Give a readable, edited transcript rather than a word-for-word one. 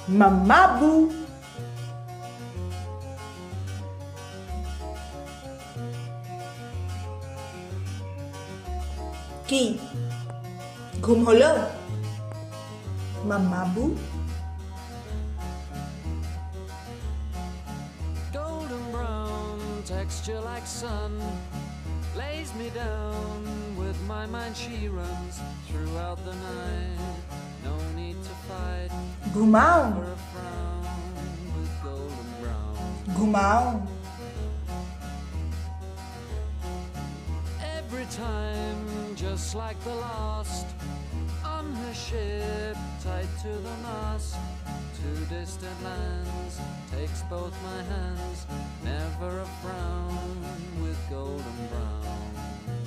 Mamabu. Ki. Gum holo. Mamabu. Golden brown texture like sun lays me down. With my mind she runs throughout the night. No need to fight Gumao. for a frown with golden brown. Gumao. Every time, just like the last, on her ship, tied to the mast, to distant lands, takes both my hands, never a frown with golden brown.